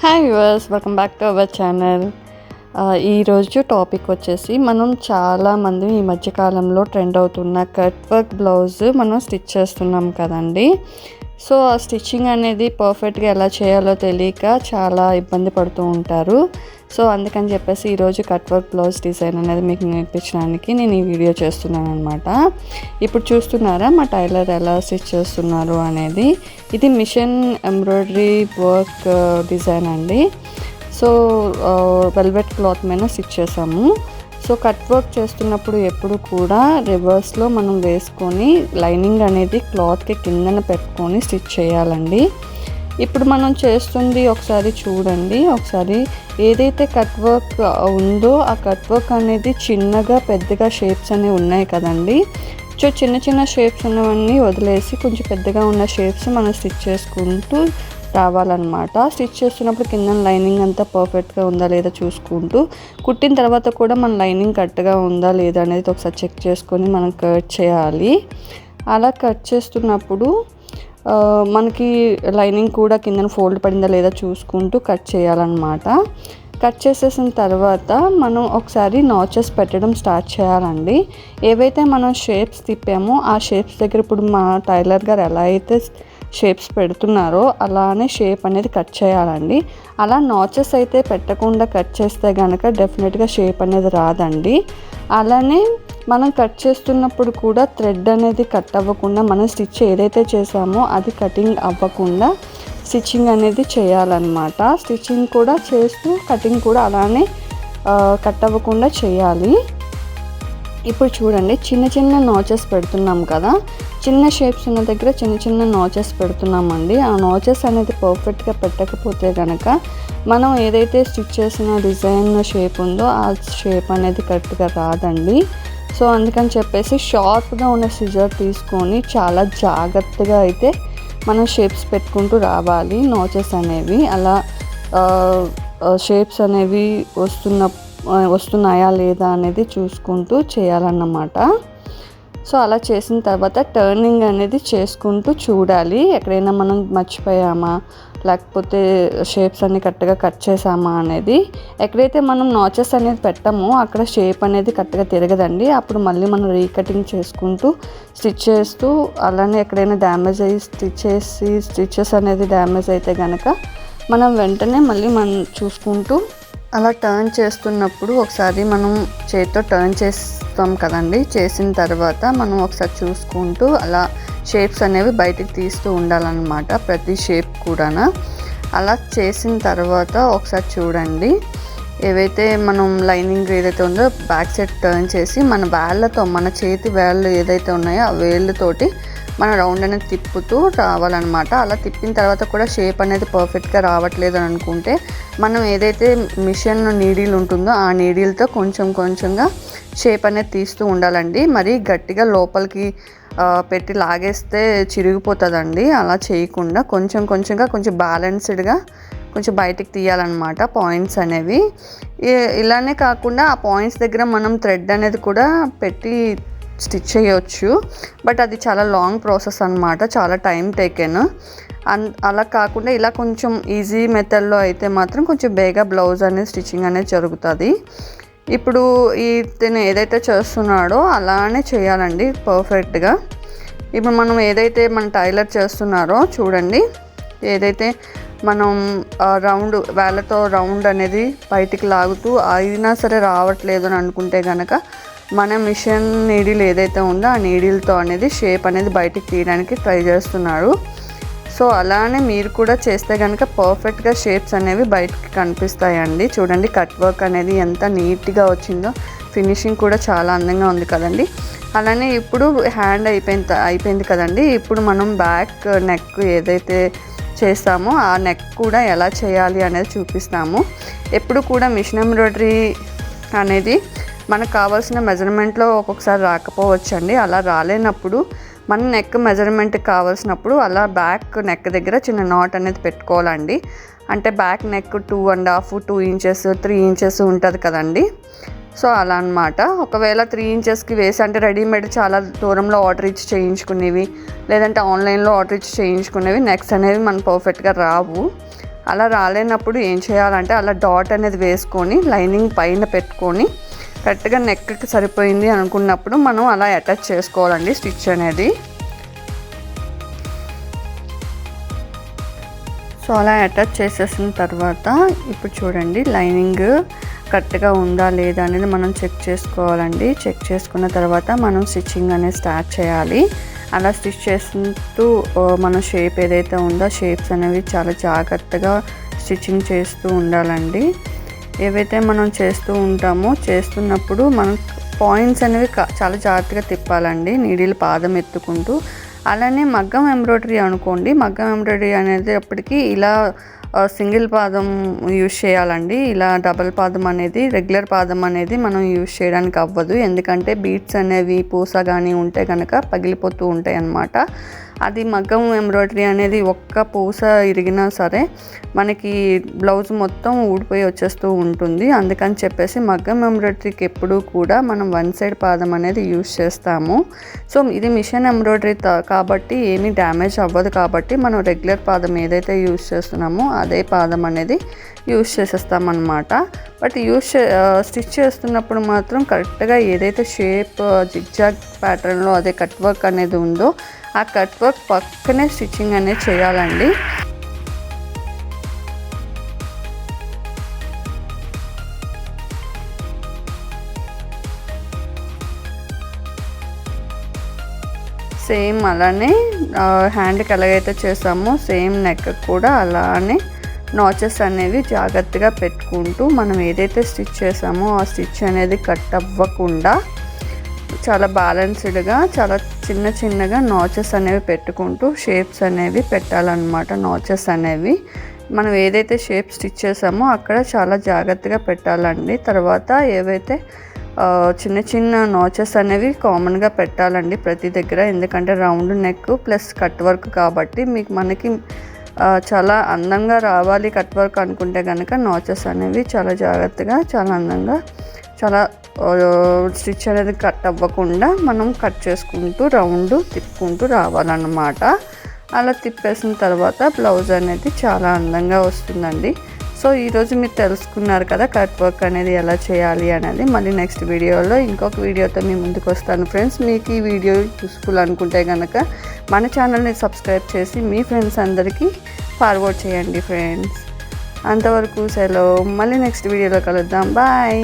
Hi viewers, welcome back to our channel. ఈరోజు topic వచ్చేసి మనం చాలామంది ఈ మధ్యకాలంలో ట్రెండ్ అవుతున్న కట్ వర్క్ బ్లౌజ్ మనం స్టిచ్ చేస్తున్నాం కదండి. సో ఆ స్టిచ్చింగ్ అనేది పర్ఫెక్ట్గా ఎలా చేయాలో తెలియక చాలా ఇబ్బంది పడుతూ ఉంటారు. సో అందుకని చెప్పేసి ఈరోజు కట్ వర్క్ బ్లౌజ్ డిజైన్ అనేది మీకు నేర్పించడానికి నేను ఈ వీడియో చేస్తున్నాను అనమాట. ఇప్పుడు చూస్తున్నారా మా టైలర్ ఎలా స్టిచ్ చేస్తున్నారు అనేది. ఇది మిషన్ ఎంబ్రాయిడరీ వర్క్ డిజైన్ అండి. సో వెల్వెట్ క్లాత్ మీద స్టిచ్ చేసాము. సో కట్ వర్క్ చేస్తున్నప్పుడు ఎప్పుడు కూడా రివర్స్లో మనం వేసుకొని లైనింగ్ అనేది క్లాత్కి కిందన పెట్టుకొని స్టిచ్ చేయాలండి. ఇప్పుడు మనం చేస్తుంది ఒకసారి చూడండి. ఒకసారి ఏదైతే కట్ వర్క్ ఉందో ఆ కట్ వర్క్ అనేది చిన్నగా పెద్దగా షేప్స్ అనేవి ఉన్నాయి కదండి. సో చిన్న చిన్న షేప్స్ ఉన్నవన్నీ వదిలేసి కొంచెం పెద్దగా ఉన్న షేప్స్ మనం స్టిచ్ చేసుకుంటూ రావాలన్నమాట. స్టిచ్ చేస్తున్నప్పుడు కింద లైనింగ్ అంతా పర్ఫెక్ట్గా ఉందా లేదా చూసుకుంటూ, కుట్టిన తర్వాత కూడా మన లైనింగ్ కరెక్ట్గా ఉందా లేదా అనేది ఒకసారి చెక్ చేసుకొని మనం కట్ చేయాలి. అలా కట్ చేస్తున్నప్పుడు మనకి లైనింగ్ కూడా కింద ఫోల్డ్ పడిందా లేదా చూసుకుంటూ కట్ చేయాలన్నమాట. కట్ చేసేసిన తర్వాత మనం ఒకసారి నాచెస్ పెట్టడం స్టార్ట్ చేయాలండి. ఏవైతే మనం షేప్స్ తిప్పామో ఆ షేప్స్ దగ్గర ఇప్పుడు మా టైలర్ గారు ఎలా అయితే షేప్స్ పెడుతున్నారో అలానే షేప్ అనేది కట్ చేయాలండి. అలా నాచెస్ అయితే పెట్టకుండా కట్ చేస్తే కనుక డెఫినెట్గా షేప్ అనేది రాదండి. అలానే మనం కట్ చేస్తున్నప్పుడు కూడా థ్రెడ్ అనేది కట్ అవ్వకుండా మనం స్టిచ్ ఏదైతే చేసామో అది కటింగ్ అవ్వకుండా స్టిచ్చింగ్ అనేది చేయాలన్నమాట. స్టిచ్చింగ్ కూడా చేస్తూ కటింగ్ కూడా అలానే కట్ అవ్వకుండా చేయాలి. ఇప్పుడు చూడండి, చిన్న చిన్న నాచెస్ పెడుతున్నాం కదా. చిన్న షేప్స్ ఉన్న దగ్గర చిన్న చిన్న నాచెస్ పెడుతున్నామండి. ఆ నాచెస్ అనేది పర్ఫెక్ట్గా పెట్టకపోతే కనుక మనం ఏదైతే స్టిచ్ చేసిన డిజైన్ షేప్ ఉందో ఆ షేప్ అనేది కరెక్ట్గా రాదండి. సో అందుకని చెప్పేసి షార్ప్గా ఉన్న సిజర్ తీసుకొని చాలా జాగ్రత్తగా అయితే మనం షేప్స్ పెట్టుకుంటూ రావాలి. నాచెస్ అనేవి అలా షేప్స్ అనేవి వస్తున్నాయా లేదా అనేది చూసుకుంటూ చేయాలన్నమాట. సో అలా చేసిన తర్వాత టర్నింగ్ అనేది చేసుకుంటూ చూడాలి. ఎక్కడైనా మనం మర్చిపోయామా లేకపోతే షేప్స్ అన్ని కరెక్ట్గా కట్ చేసామా అనేది. ఎక్కడైతే మనం నాచెస్ అనేది పెట్టామో అక్కడ షేప్ అనేది కరెక్ట్గా తిరగదండి. అప్పుడు మళ్ళీ మనం రీకటింగ్ చేసుకుంటూ స్టిచ్ చేస్తూ, అలానే ఎక్కడైనా డ్యామేజ్ అయ్యి స్టిచెస్ అనేది డ్యామేజ్ అయితే కనుక మనం వెంటనే మళ్ళీ మనం చూసుకుంటూ అలా టర్న్ చేస్తున్నప్పుడు ఒకసారి మనం చేతితో టర్న్ చేస్తాం కదండి. చేసిన తర్వాత మనం ఒకసారి చూసుకుంటూ అలా షేప్స్ అనేవి బయటికి తీస్తూ ఉండాలన్నమాట, ప్రతి షేప్ కూడా. అలా చేసిన తర్వాత ఒకసారి చూడండి, ఏవైతే మనం లైనింగ్ ఏదైతే ఉందో బ్యాక్ సైడ్ టర్న్ చేసి మన చేతి వేళ్ళు ఏదైతే ఉన్నాయో ఆ వేళ్ళతోటి మన రౌండ్ అనేది తిప్పుతూ రావాలన్నమాట. అలా తిప్పిన తర్వాత కూడా షేప్ అనేది పర్ఫెక్ట్గా రావట్లేదు అని అనుకుంటే మనం ఏదైతే మిషన్ నీడిల్ ఉంటుందో ఆ నీడిల్తో కొంచెంగా షేప్ అనేది తీస్తూ ఉండాలండి. మరి గట్టిగా లోపలికి పెట్టి లాగేస్తే చిరిగిపోతుందండి. అలా చేయకుండా కొంచెం బ్యాలెన్స్డ్గా కొంచెం బయటికి తీయాలన్నమాట పాయింట్స్ అనేవి. ఇలానే కాకుండా ఆ పాయింట్స్ దగ్గర మనం థ్రెడ్ అనేది కూడా పెట్టి స్టిచ్ చేయొచ్చు. బట్ అది చాలా లాంగ్ ప్రాసెస్ అన్నమాట, చాలా టైం టేకెన్. అలా కాకుండా ఇలా కొంచెం ఈజీ మెథడ్లో అయితే మాత్రం కొంచెం బేగా బ్లౌజ్ అనేది స్టిచ్చింగ్ అనేది జరుగుతుంది. ఇప్పుడు ఇతను ఏదైతే చేస్తున్నాడో అలానే చేయాలండి పర్ఫెక్ట్గా. ఇప్పుడు మనం ఏదైతే మన టైలర్ చేస్తున్నారో చూడండి, ఏదైతే మనం రౌండ్ వేళ్ళతో రౌండ్ అనేది బయటికి లాగుతూ అయినా సరే రావట్లేదు అని అనుకుంటే కనుక మన మిషన్ నీడిల్ ఏదైతే ఉందో ఆ నీడిల్తో అనేది షేప్ అనేది బయటికి తీయడానికి ట్రై చేస్తున్నాడు. సో అలానే మీరు కూడా చేస్తే కనుక పర్ఫెక్ట్గా షేప్స్ అనేవి బయటికి కనిపిస్తాయండి. చూడండి కట్ వర్క్ అనేది ఎంత నీట్గా వచ్చిందో, ఫినిషింగ్ కూడా చాలా అందంగా ఉంది కదండి. అలానే ఇప్పుడు హ్యాండ్ అయిపోయింది కదండి. ఇప్పుడు మనం బ్యాక్ నెక్ ఏదైతే చేస్తామో ఆ నెక్ కూడా ఎలా చేయాలి అనేది చూపిస్తాము. ఎప్పుడు కూడా మిషన్ ఎంబ్రాయిడరీ అనేది మనకు కావాల్సిన మెజర్మెంట్లో ఒక్కొక్కసారి రాకపోవచ్చండి. అలా రాలేనప్పుడు మన నెక్ మెజర్మెంట్కి కావాల్సినప్పుడు అలా బ్యాక్ నెక్ దగ్గర చిన్న నాట్ అనేది పెట్టుకోవాలండి. అంటే బ్యాక్ నెక్ 2.5 ఇంచెస్ 3 ఇంచెస్ ఉంటుంది కదండి. సో అలా అన్నమాట. ఒకవేళ 3 ఇంచెస్కి వేసి, అంటే రెడీమేడ్ చాలా దూరంలో ఆర్డర్ ఇచ్చి చేయించుకునేవి లేదంటే ఆన్లైన్లో ఆర్డర్ ఇచ్చి చేయించుకునేవి నెక్స్ అనేవి మనకు పర్ఫెక్ట్గా రావు. అలా రాలేనప్పుడు ఏం చేయాలంటే అలా డాట్ అనేది వేసుకొని లైనింగ్ పైన పెట్టుకొని కరెక్ట్గా నెక్కి సరిపోయింది అనుకున్నప్పుడు మనం అలా అటాచ్ చేసుకోవాలండి స్టిచ్ అనేది. సో అలా అటాచ్ చేసేసిన తర్వాత ఇప్పుడు చూడండి లైనింగ్ కరెక్ట్గా ఉందా లేదా అనేది మనం చెక్ చేసుకోవాలండి. చెక్ చేసుకున్న తర్వాత మనం స్టిచ్చింగ్ అనేది స్టార్ట్ చేయాలి. అలా స్టిచ్ చేస్తూ మన షేప్ ఏదైతే ఉందో షేప్స్ అనేవి చాలా జాగ్రత్తగా స్టిచ్చింగ్ చేస్తూ ఉండాలండి. ఏవైతే మనం చేస్తూ ఉంటామో చేస్తున్నప్పుడు మనం పాయింట్స్ అనేవి చాలా జాగ్రత్తగా తిప్పాలండి నీడిల్ పాదం ఎత్తుకుంటూ. అలానే మగ్గం ఎంబ్రాయిడరీ అనుకోండి, మగ్గం ఎంబ్రాయిడరీ అనేది అప్పటికి ఇలా సింగిల్ పాదం యూజ్ చేయాలండి. ఇలా డబల్ పాదం అనేది రెగ్యులర్ పాదం అనేది మనం యూజ్ చేయడానికి అవ్వదు. ఎందుకంటే బీట్స్ అనేవి పూస కానీ ఉంటే కనుక పగిలిపోతూ ఉంటాయి అన్నమాట. అది మగ్గం ఎంబ్రాయిడరీ అనేది ఒక్క పూస ఇరిగినా సరే మనకి బ్లౌజ్ మొత్తం ఊడిపోయి వచ్చేస్తూ ఉంటుంది. అందుకని చెప్పేసి మగ్గం ఎంబ్రాయిడరీకి ఎప్పుడూ కూడా మనం వన్ సైడ్ పాదం అనేది యూజ్ చేస్తాము. సో ఇది మిషన్ ఎంబ్రాయిడరీ కాబట్టి ఏమీ డ్యామేజ్ అవ్వదు. కాబట్టి మనం రెగ్యులర్ పాదం ఏదైతే యూజ్ చేస్తున్నామో అదే పాదం అనేది యూజ్ చేసేస్తామన్నమాట. బట్ స్టిచ్ చేస్తున్నప్పుడు మాత్రం కరెక్ట్గా ఏదైతే షేప్ జిగ్జాగ్ ప్యాటర్న్లో అదే కట్ వర్క్ అనేది ఉందో ఆ కట్ వర్క్ పక్కనే స్టిచ్చింగ్ అనేది చేయాలండి. సేమ్ అలానే హ్యాండ్కి ఎలాగైతే చేసామో సేమ్ నెక్ కూడా అలానే నాచెస్ అనేవి జాగ్రత్తగా పెట్టుకుంటూ మనం ఏదైతే స్టిచ్ చేసామో ఆ స్టిచ్ అనేది కట్ అవ్వకుండా చాలా బ్యాలెన్స్డ్గా చాలా చిన్నగా నాచెస్ అనేవి పెట్టుకుంటూ షేప్స్ అనేవి పెట్టాలన్నమాట. నాచెస్ అనేవి మనం ఏదైతే షేప్ స్టిచ్ చేసామో అక్కడ చాలా జాగ్రత్తగా పెట్టాలండి. తర్వాత ఏవైతే చిన్న నాచెస్ అనేవి కామన్గా పెట్టాలండి ప్రతి దగ్గర. ఎందుకంటే round neck plus cut work కాబట్టి మనకి చాలా అందంగా రావాలి కట్ వర్క్ అనుకుంటే కనుక నాచెస్ అనేవి చాలా జాగ్రత్తగా చాలా అందంగా చాలా స్టిచ్ అనేది కట్ అవ్వకుండా మనం కట్ చేసుకుంటూ రౌండ్ తిప్పుకుంటూ రావాలన్నమాట. అలా తిప్పేసిన తర్వాత బ్లౌజ్ అనేది చాలా అందంగా వస్తుందండి. సో ఈరోజు మీరు తెలుసుకున్నారు కదా కట్ వర్క్ అనేది ఎలా చేయాలి అనేది. మళ్ళీ నెక్స్ట్ వీడియోలో ఇంకొక వీడియోతో మీ ముందుకు వస్తాను ఫ్రెండ్స్. మీకు ఈ వీడియో యూస్ఫుల్ అనుకుంటే కనుక మన ఛానల్ని సబ్స్క్రైబ్ చేసి మీ ఫ్రెండ్స్ అందరికీ ఫార్వర్డ్ చేయండి ఫ్రెండ్స్. అంతవరకు సెలవు. మళ్ళీ నెక్స్ట్ వీడియోలో కలుద్దాం. బాయ్.